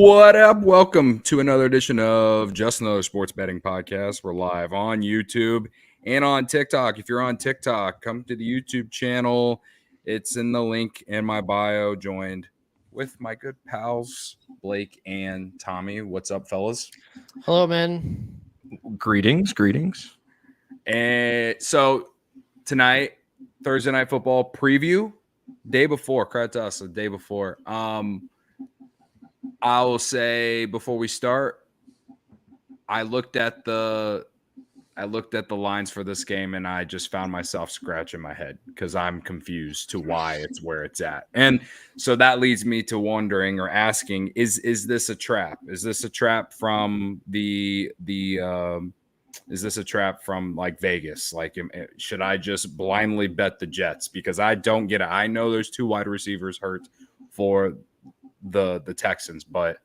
What up? Welcome to another edition of Just Another Sports Betting Podcast. We're live on YouTube and on TikTok. If you're on TikTok, come to the YouTube channel. It's in the link in my bio. Joined with my good pals, Blake and Tommy. What's up, fellas? Hello, man. Greetings. And so tonight, Thursday Night Football preview, day before. Credit to us, the day before. I will say before we start, I looked at the lines for this game and I just found myself scratching my head because I'm confused to why it's where it's at. And so that leads me to wondering or asking, is this a trap? Is this a trap from is this a trap from like Vegas? Like, should I just blindly bet the Jets? Because I don't get it. I know there's two wide receivers hurt for the Texans, but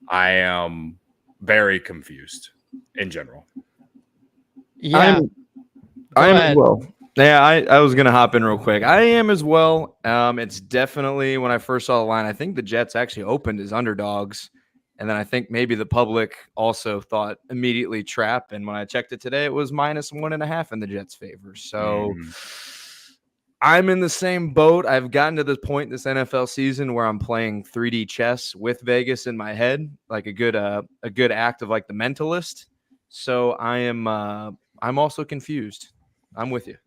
I am very confused in general. Yeah, I am as well. Yeah, I was gonna hop in real quick. I am as well. It's definitely, when I first saw the line, I think the Jets actually opened as underdogs, and then I think maybe the public also thought immediately trap. And when I checked it today, it was -1.5 in the Jets' favor. So. I'm in the same boat. I've gotten to this point this NFL season where I'm playing 3D chess with Vegas in my head, like a good act of like the Mentalist. So I'm also confused. I'm with you,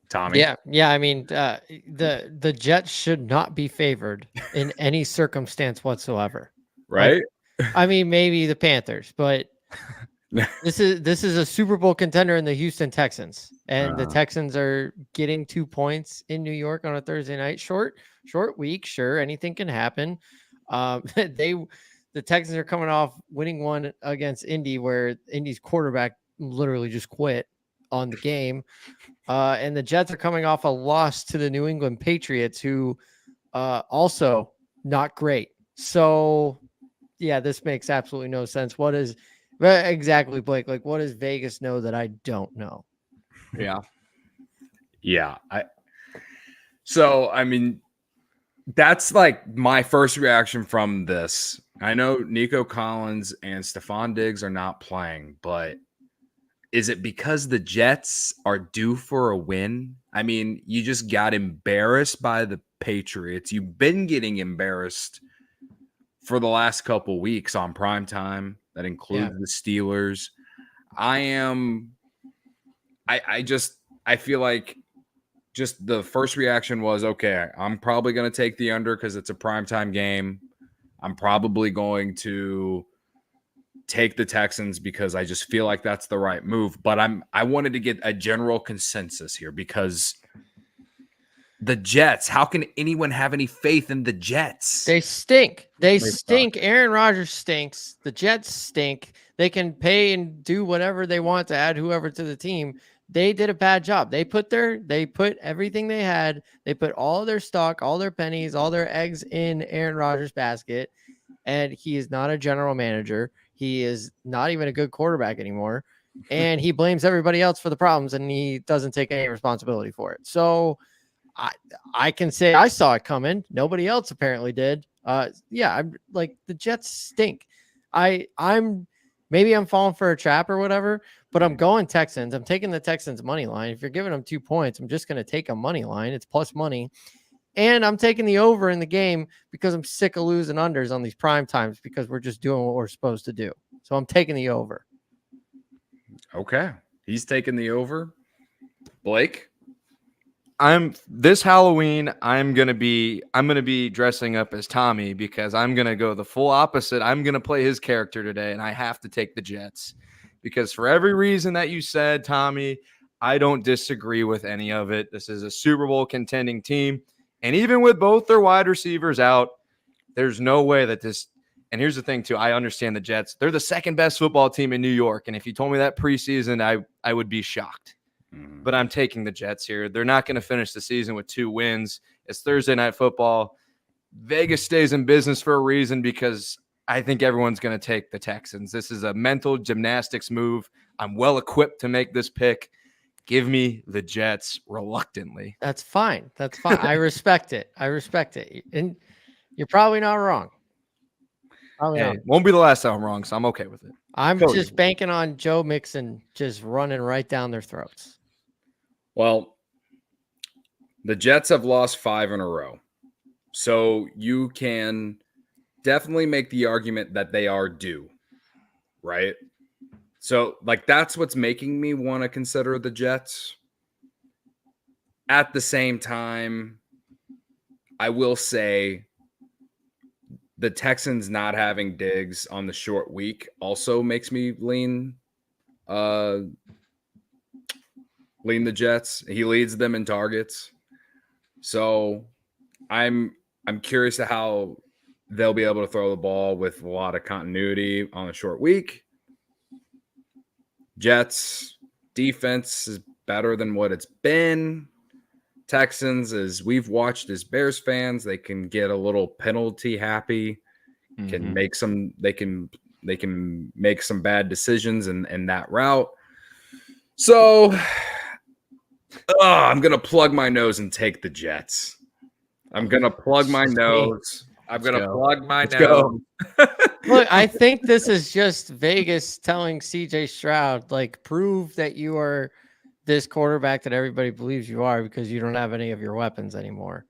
Tommy. Yeah. I mean, the Jets should not be favored in any circumstance whatsoever. Right? Like, I mean, maybe the Panthers, but this is a Super Bowl contender in the Houston Texans, and the Texans are getting 2 points in New York on a Thursday night. Short week, sure, anything can happen. The Texans are coming off winning one against Indy, where Indy's quarterback literally just quit on the game, and the Jets are coming off a loss to the New England Patriots, who also not great. So, yeah, this makes absolutely no sense. What is exactly, Blake? Like, what does Vegas know that I don't know? Yeah. I mean, that's like my first reaction from this. I know Nico Collins and Stephon Diggs are not playing, but is it because the Jets are due for a win? I mean, you just got embarrassed by the Patriots. You've been getting embarrassed for the last couple weeks on primetime. That includes the Steelers. I feel like just the first reaction was, okay, I'm probably going to take the under because it's a primetime game. I'm probably going to take the Texans because I just feel like that's the right move. But I wanted to get a general consensus here because the Jets, how can anyone have any faith in the Jets? They stink. They stink. Aaron Rodgers stinks. The Jets stink. They can pay and do whatever they want to add whoever to the team. They did a bad job. They put everything they had. They put all their stock, all their pennies, all their eggs in Aaron Rodgers' basket. And he is not a general manager. He is not even a good quarterback anymore. And he blames everybody else for the problems, and he doesn't take any responsibility for it. So I can say I saw it coming. Nobody else apparently did. I'm like, the Jets stink. I'm falling for a trap or whatever, but I'm going Texans. I'm taking the Texans money line. If you're giving them 2 points, I'm just going to take a money line. It's plus money. And I'm taking the over in the game because I'm sick of losing unders on these prime times because we're just doing what we're supposed to do. So I'm taking the over. Okay. He's taking the over. Blake? This Halloween, I'm gonna be dressing up as Tommy because I'm gonna go the full opposite. I'm gonna play his character today, and I have to take the Jets because for every reason that you said, Tommy, I don't disagree with any of it. This is a Super Bowl contending team, and even with both their wide receivers out, there's no way that this. And here's the thing too, I understand the Jets. They're the second best football team in New York, and if you told me that preseason, I would be shocked. But I'm taking the Jets here. They're not going to finish the season with 2 wins. It's Thursday Night Football. Vegas stays in business for a reason because I think everyone's going to take the Texans. This is a mental gymnastics move. I'm well equipped to make this pick. Give me the Jets reluctantly. That's fine. I respect it. And you're probably not wrong. Probably Hey, not. won't be the last time I'm wrong, so I'm okay with it. I'm Cody. just banking on Joe Mixon just running right down their throats. Well, the Jets have lost 5 in a row. So you can definitely make the argument that they are due, right? So, like, that's what's making me want to consider the Jets. At the same time, I will say the Texans not having Diggs on the short week also makes me lean the Jets. He leads them in targets. So I'm curious to how they'll be able to throw the ball with a lot of continuity on a short week. Jets defense is better than what it's been. Texans, as we've watched as Bears fans, they can get a little penalty happy, can make some they can make some bad decisions in that route. So I'm gonna plug my nose and take the Jets. I'm gonna plug my nose. I'm gonna plug my nose. Look, I think this is just Vegas telling CJ Stroud, like, prove that you are this quarterback that everybody believes you are because you don't have any of your weapons anymore.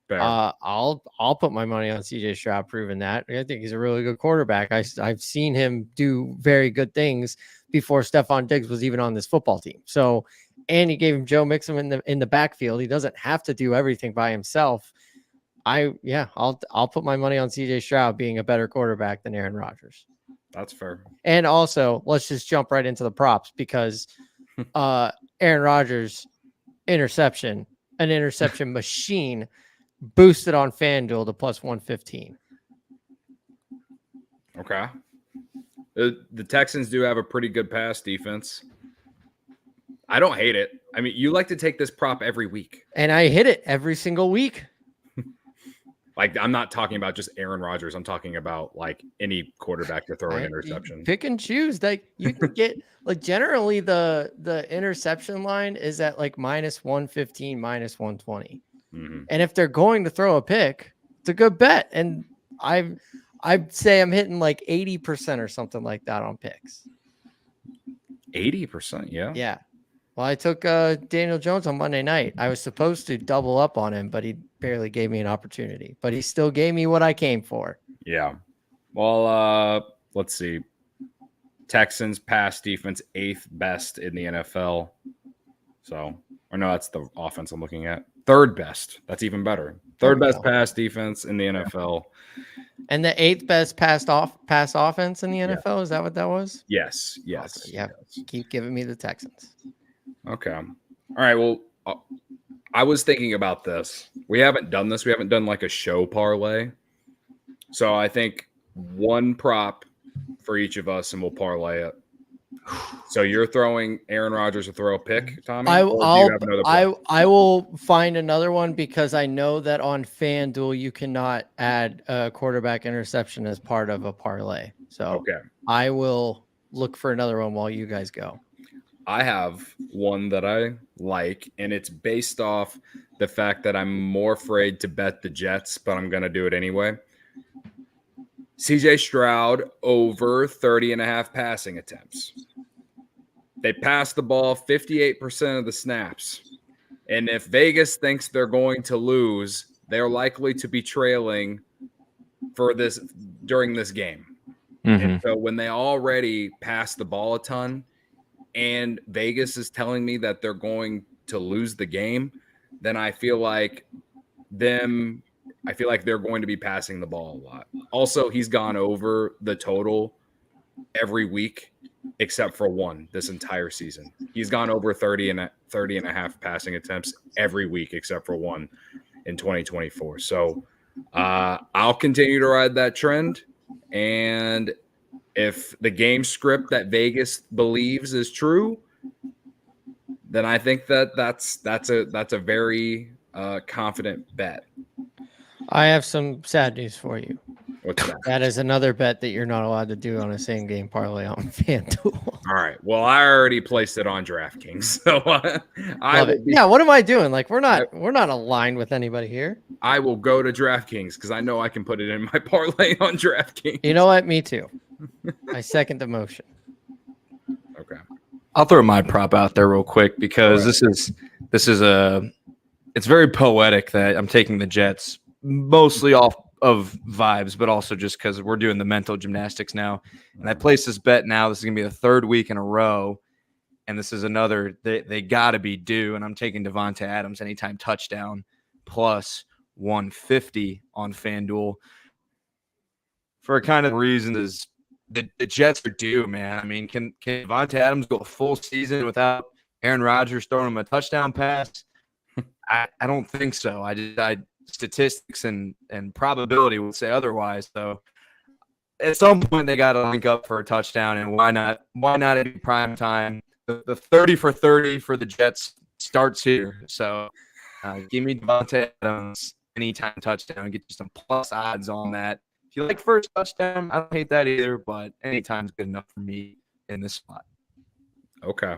Fair. I'll put my money on CJ Stroud proving that. I think he's a really good quarterback. I've seen him do very good things before Stephon Diggs was even on this football team. So, and he gave him Joe Mixon in the backfield. He doesn't have to do everything by himself. I'll put my money on CJ Stroud being a better quarterback than Aaron Rodgers. That's fair. And also, let's just jump right into the props because Aaron Rodgers an interception machine, boosted on FanDuel to plus 115. Okay. The Texans do have a pretty good pass defense. I don't hate it. I mean, you like to take this prop every week. And I hit it every single week. Like, I'm not talking about just Aaron Rodgers. I'm talking about like any quarterback to throw an interception. Pick and choose. Like, you can get like generally the interception line is at like minus 115, minus 120. Mm-hmm. And if they're going to throw a pick, it's a good bet. And I'd say I'm hitting like 80% or something like that on picks. 80%, yeah. Yeah. Well, I took Daniel Jones on Monday night. I was supposed to double up on him, but he barely gave me an opportunity. But he still gave me what I came for. Yeah. Well, let's see. Texans pass defense 8th best in the NFL. So, or no, that's the offense I'm looking at. 3rd best. That's even better. 3rd best pass defense in the NFL. And the 8th best pass offense in the NFL. Yeah. Is that what that was? Yes. Okay, yeah. Yes. Keep giving me the Texans. Okay. All right. Well, I was thinking about this. We haven't done this. We haven't done like a show parlay. So I think one prop for each of us, and we'll parlay it. So you're throwing Aaron Rodgers to throw a pick, Tommy? I will find another one because I know that on FanDuel you cannot add a quarterback interception as part of a parlay. So okay. I will look for another one while you guys go. I have one that I like, and it's based off the fact that I'm more afraid to bet the Jets, but I'm going to do it anyway. CJ Stroud over 30.5 passing attempts. They pass the ball 58% of the snaps. And if Vegas thinks they're going to lose, they're likely to be trailing for this during this game. Mm-hmm. And so when they already pass the ball a ton, and Vegas is telling me that they're going to lose the game, then I feel like they're going to be passing the ball a lot. Also, he's gone over the total every week except for one this entire season. He's gone over 30 and a half passing attempts every week except for one in 2024. So I'll continue to ride that trend. And if the game script that Vegas believes is true, then I think that's a very confident bet. I have some sad news for you. What's that? That is another bet that you're not allowed to do on a same game parlay on FanDuel. All right. Well, I already placed it on DraftKings, so I Love will it. be, Yeah, what am I doing? Like we're not aligned with anybody here. I will go to DraftKings because I know I can put it in my parlay on DraftKings. You know what? Me too. I second the motion. Okay. I'll throw my prop out there real quick because this is it's very poetic that I'm taking the Jets mostly off of vibes, but also just because we're doing the mental gymnastics now. And I placed this bet now. This is gonna be the third week in a row, and this is another they got to be due. And I'm taking Devonta Adams anytime touchdown plus 150 on FanDuel for a kind of reason is the Jets are due, man. I mean, can Devonta Adams go a full season without Aaron Rodgers throwing him a touchdown pass? I don't think so. I statistics and probability would say otherwise. So at some point they got to link up for a touchdown, and why not at a prime time? The 30 for 30 for the Jets starts here. So give me Devonta Adams anytime touchdown. Get you some plus odds on that. If you like first touchdown, I don't hate that either, but anytime's good enough for me in this spot. Okay.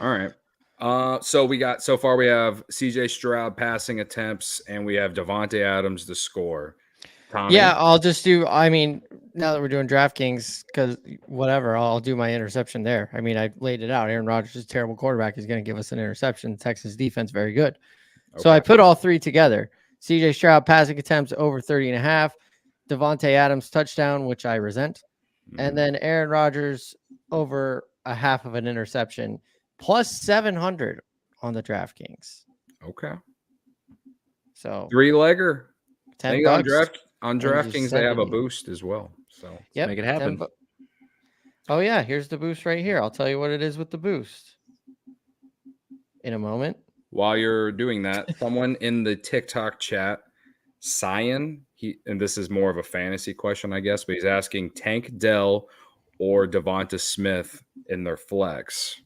All right. So we have CJ Stroud passing attempts, and we have Devonta Adams to score. Tommy? Yeah, I'll just do. I mean, now that we're doing DraftKings, because whatever, I'll do my interception there. I mean, I laid it out. Aaron Rodgers is a terrible quarterback. He's going to give us an interception. Texas defense very good. So I put all three together. CJ Stroud passing attempts over 30.5. Devonta Adams touchdown, which I resent, and then Aaron Rodgers over a half of an interception, plus 700 on the DraftKings. Okay. So 3-legger. $10 on DraftKings they have a boost as well. So yep, make it happen. Oh yeah, here's the boost right here. I'll tell you what it is with the boost in a moment. While you're doing that, someone in the TikTok chat, Cyan, and this is more of a fantasy question, I guess, but he's asking Tank Dell or Devonta Smith in their flex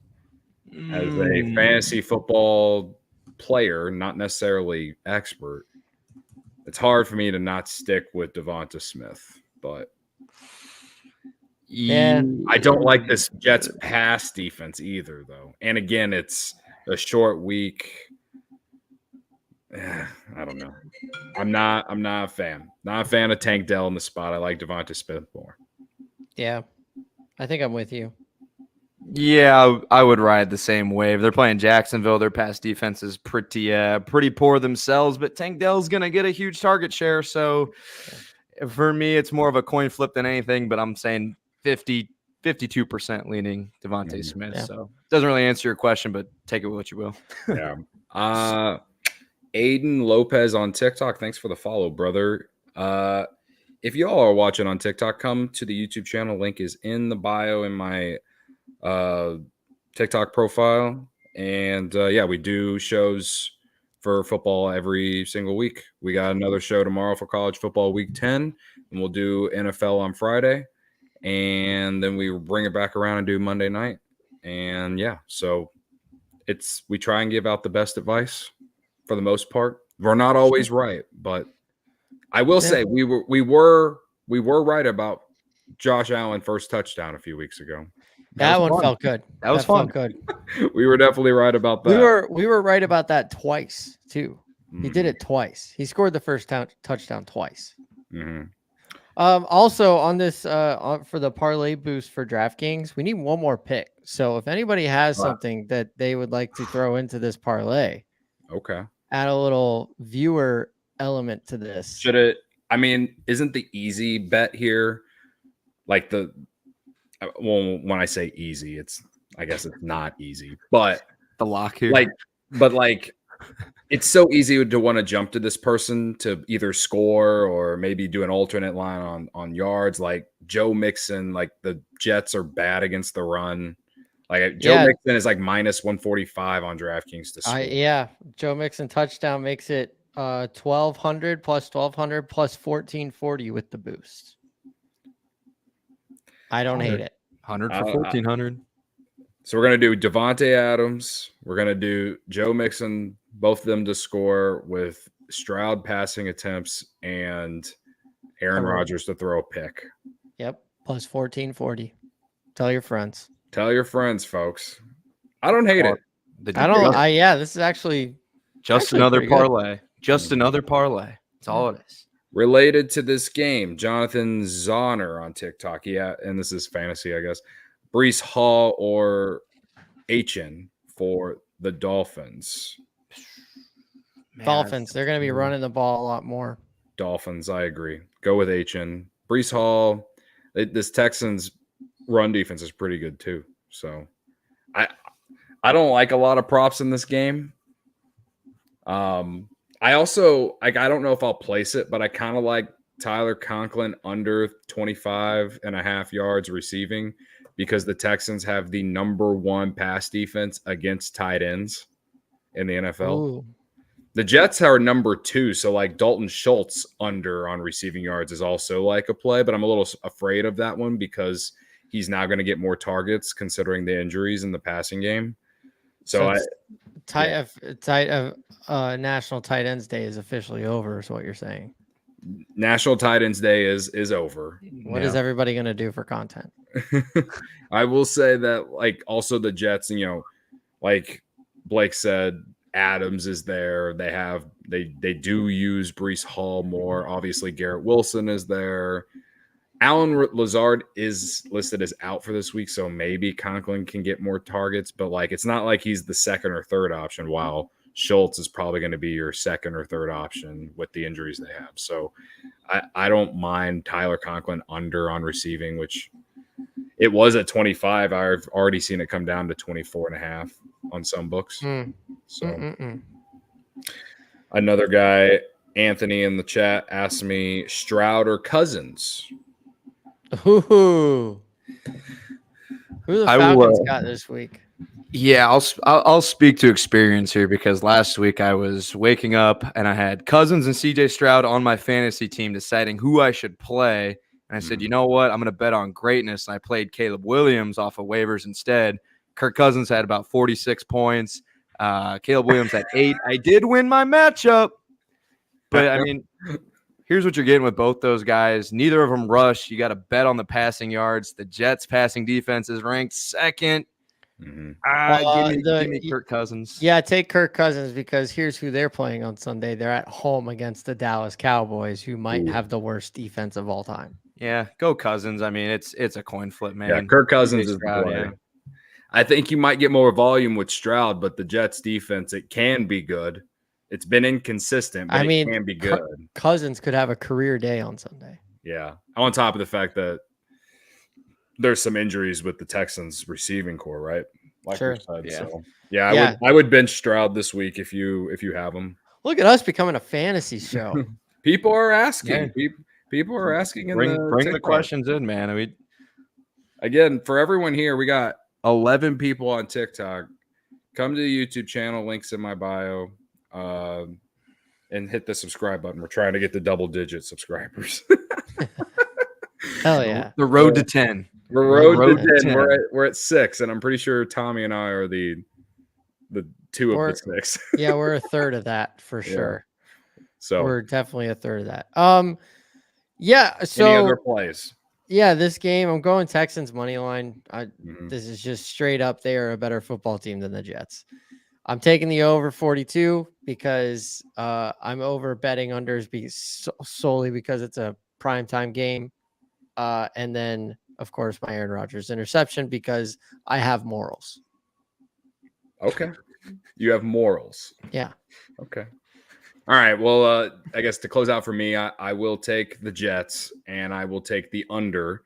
as a fantasy football player, not necessarily expert. It's hard for me to not stick with Devonta Smith, but yeah, I don't like this Jets pass defense either, though. And again, it's a short week. I don't know. I'm not a fan. Not a fan of Tank Dell in the spot. I like Devonta Smith more. Yeah, I think I'm with you. Yeah, I would ride the same wave. They're playing Jacksonville. Their pass defense is pretty poor themselves, but Tank Dell's going to get a huge target share. So for me, it's more of a coin flip than anything, but I'm saying 52% leaning Devonta Smith. Yeah. So it doesn't really answer your question, but take it with what you will. Yeah. Aiden Lopez on TikTok. Thanks for the follow, brother. If y'all are watching on TikTok, come to the YouTube channel. Link is in the bio in my TikTok profile. And yeah, we do shows for football every single week. We got another show tomorrow for college football week 10, and we'll do NFL on Friday. And then we bring it back around and do Monday night. And yeah, so we try and give out the best advice for the most part. We're not always right, but I will say we were right about Josh Allen first touchdown a few weeks ago. That one felt good. That was fun. Felt good. We were definitely right about that. We were right about that twice too. He did it twice. He scored the first touchdown twice. Mm-hmm. Also on this for the parlay boost for DraftKings, we need one more pick. So if anybody has something that they would like to throw into this parlay, okay, add a little viewer element to this. Should it? I mean, isn't the easy bet here like when I say easy, I guess it's not easy, but the lock here, like it's so easy to want to jump to this person to either score or maybe do an alternate line on yards. Like Joe Mixon, like the Jets are bad against the run. Like Joe Mixon is like minus 145 on DraftKings to score. Joe Mixon touchdown makes it 1,200 plus 1,200 plus 1,440 with the boost. I don't hate it. 100 for 1,400. So we're going to do Devonta Adams. We're going to do Joe Mixon, both of them to score with Stroud passing attempts and Aaron Rodgers to throw a pick. Yep. Plus 1440. Tell your friends. Tell your friends, folks. I don't hate it. This is actually another pretty parlay. good. Just another parlay. That's all it is. Related to this game, Jonathan Zahner on TikTok. Yeah, and this is fantasy, I guess. Brees Hall or Achin for the Dolphins. Dolphins. They're going to be running the ball a lot more. Dolphins, I agree. Go with Achin. Brees Hall. This Texans run defense is pretty good too. So I don't like a lot of props in this game. I also I don't know if I'll place it, but I kind of like Tyler Conklin under 25.5 yards receiving because the Texans have the number 1 pass defense against tight ends in the NFL. Ooh. The Jets are number 2, so like Dalton Schultz under on receiving yards is also like a play, but I'm a little afraid of that one because he's now going to get more targets considering the injuries in the passing game. So National Tight Ends Day is officially over, is what you're saying. National Tight Ends Day is over. What is everybody going to do for content? I will say that, like, also the Jets, like Blake said, Adams is there. They do use Brees Hall more. Obviously, Garrett Wilson is there. Alan Lazard is listed as out for this week, so maybe Conklin can get more targets, but like it's not like he's the second or third option, while Schultz is probably going to be your second or third option with the injuries they have. So I don't mind Tyler Conklin under on receiving, which it was at 25. I've already seen it come down to 24.5 on some books. So another guy, Anthony in the chat, asked me Stroud or Cousins. Ooh. Who the Falcons got this week? Yeah, I'll speak to experience here because last week I was waking up and I had Cousins and CJ Stroud on my fantasy team deciding who I should play. And I said, you know what? I'm going to bet on greatness. And I played Caleb Williams off of waivers instead. Kirk Cousins had about 46 points. Caleb Williams had 8. I did win my matchup. But, I mean, here's what you're getting with both those guys. Neither of them rush. You got to bet on the passing yards. The Jets' passing defense is ranked second. Give me Kirk Cousins. Yeah, take Kirk Cousins because here's who they're playing on Sunday. They're at home against the Dallas Cowboys, who might have the worst defense of all time. Yeah, go Cousins. I mean, it's a coin flip, man. Yeah, Kirk Cousins is the play. Yeah. I think you might get more volume with Stroud, but the Jets' defense, it can be good. It's been inconsistent, but it can be good. Cousins could have a career day on Sunday. Yeah, on top of the fact that there's some injuries with the Texans receiving core, right? Like sure. you said. Yeah. So, I would bench Stroud this week if you have him. Look at us becoming a fantasy show. People are asking. Yeah. People are asking. Bring the questions in, man. I mean, again, for everyone here, we got 11 people on TikTok. Come to the YouTube channel. Links in my bio. And hit the subscribe button. We're trying to get the double-digit subscribers. Hell yeah! The road to 10. The road to 10. We're at 6, and I'm pretty sure Tommy and I are the 2 of the 6. Yeah, we're a third of that for sure. So we're definitely a third of that. Yeah. So any other plays? Yeah, this game I'm going Texans money line. This is just straight up. They are a better football team than the Jets. I'm taking the over 42 because I'm over betting unders solely because it's a primetime game. And then, of course, my Aaron Rodgers interception because I have morals. Okay. You have morals. Yeah. Okay. All right. Well, I guess to close out for me, I will take the Jets and I will take the under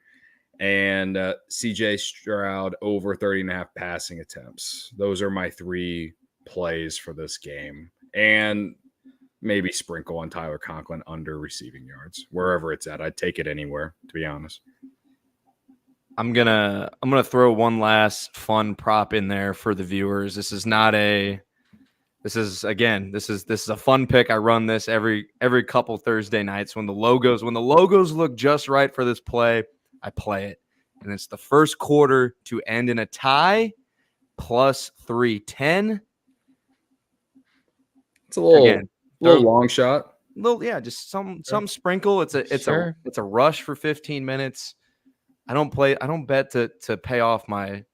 and CJ Stroud over 30.5 passing attempts. Those are my 3 plays for this game, and maybe sprinkle on Tyler Conklin under receiving yards wherever it's at. I'd take it anywhere, to be honest. I'm gonna throw one last fun prop in there for the viewers. This is a fun pick. I run this every couple Thursday nights when the logos look just right for this play. I play it, and it's the first quarter to end in a tie plus 310. It's a little long shot. just some sprinkle. It's a rush for 15 minutes. I don't bet to pay off my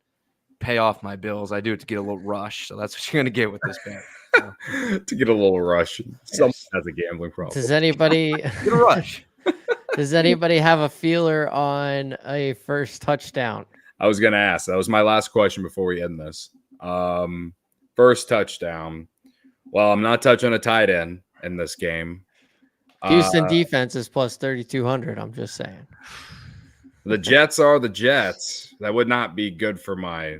bills. I do it to get a little rush. So that's what you're gonna get with this bet. So. To get a little rush. Someone has a gambling problem. Does anybody get a rush? Does anybody have a feeler on a first touchdown? I was gonna ask. That was my last question before we end this. First touchdown. Well, I'm not touching a tight end in this game. Houston defense is plus 3,200. I'm just saying. The Jets are the Jets. That would not be good for my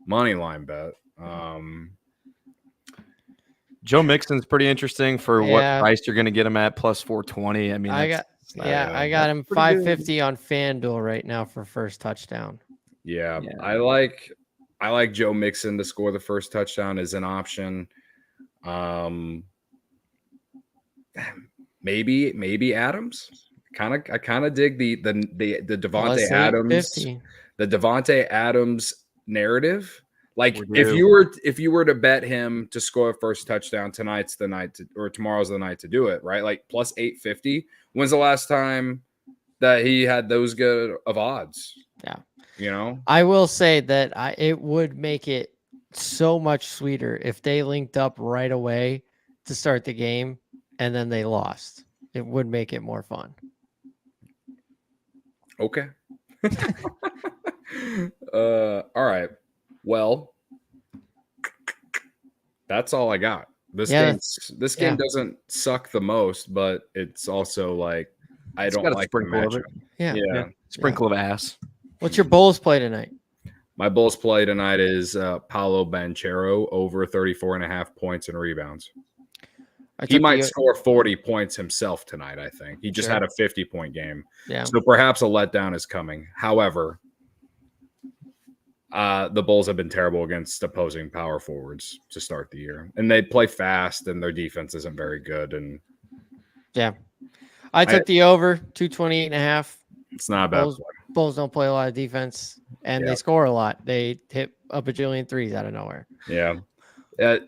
money line bet. Joe Mixon's pretty interesting for what price you're going to get him at, plus 420. I mean, I got him 550 on FanDuel right now for first touchdown. Yeah. I like Joe Mixon to score the first touchdown as an option. Maybe Adams. I kind of dig the Devontae Adams narrative. Like if you were to bet him to score a first touchdown, tomorrow's the night to do it, right? Like plus 850. When's the last time that he had those good of odds? Yeah. You know, I will say that it would make it so much sweeter if they linked up right away to start the game and then they lost. It would make it more fun. Okay. All right. Well, that's all I got. This game doesn't suck the most, but it's also like I don't like the matchup. Yeah. Sprinkle of ass. What's your Bulls play tonight? My Bulls play tonight is Paolo Banchero over 34.5 points and rebounds. He might score 40 points himself tonight, I think. He just had a 50-point game. Yeah. So perhaps a letdown is coming. However, the Bulls have been terrible against opposing power forwards to start the year. And they play fast, and their defense isn't very good. And I took the over, 228.5. It's not a bad play. Bulls don't play a lot of defense, and they score a lot. They hit a bajillion threes out of nowhere. Yeah.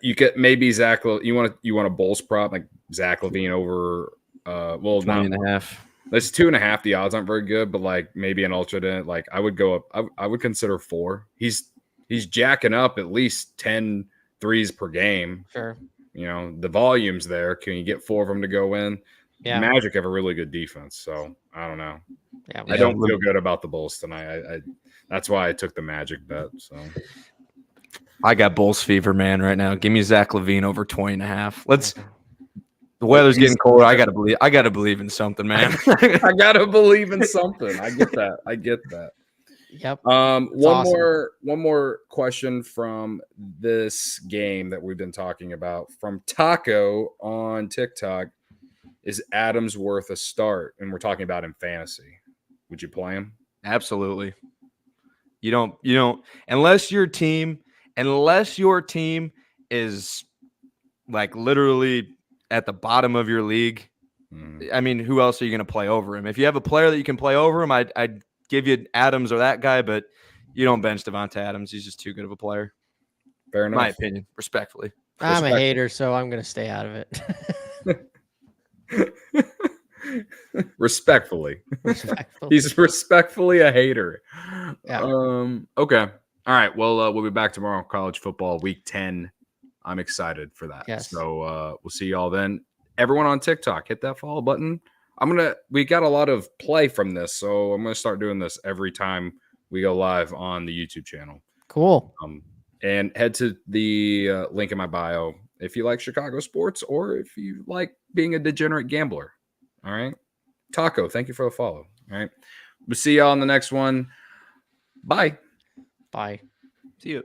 You get maybe Zach. You want a Bulls prop like Zach LaVine over 20.5. That's 2.5. The odds aren't very good, but like maybe an alternate. Like I would go up. I would consider 4. He's jacking up at least 10 threes per game. Sure. You know the volume's there. Can you get 4 of them to go in? Yeah. Magic have a really good defense, so I don't know. Yeah, I don't feel good about the Bulls tonight. That's why I took the Magic bet. So. I got Bulls fever, man, right now. Give me Zach LaVine over 20.5. The weather's getting colder. I gotta believe in something, man. I gotta believe in something. I get that. Yep. One more question from this game that we've been talking about from Taco on TikTok. Is Adams worth a start? And we're talking about in fantasy. Would you play him? Absolutely. You don't unless your team is like literally at the bottom of your league. I mean, who else are you going to play over him? If you have a player that you can play over him, I'd give you Adams or that guy, but you don't bench Devontae Adams. He's just too good of a player. Fair enough. My opinion, respectfully. I'm a hater, so I'm going to stay out of it. Respectfully. He's respectfully a hater. Yeah. Okay. All right. Well, we'll be back tomorrow. College football week 10. I'm excited for that. Yes. So we'll see y'all then. Everyone on TikTok, hit that follow button. We got a lot of play from this, so I'm gonna start doing this every time we go live on the YouTube channel. Cool. And head to the link in my bio if you like Chicago sports or if you like being a degenerate gambler. All right. Taco, thank you for the follow. All right. We'll see y'all on the next one. Bye. Bye. See you.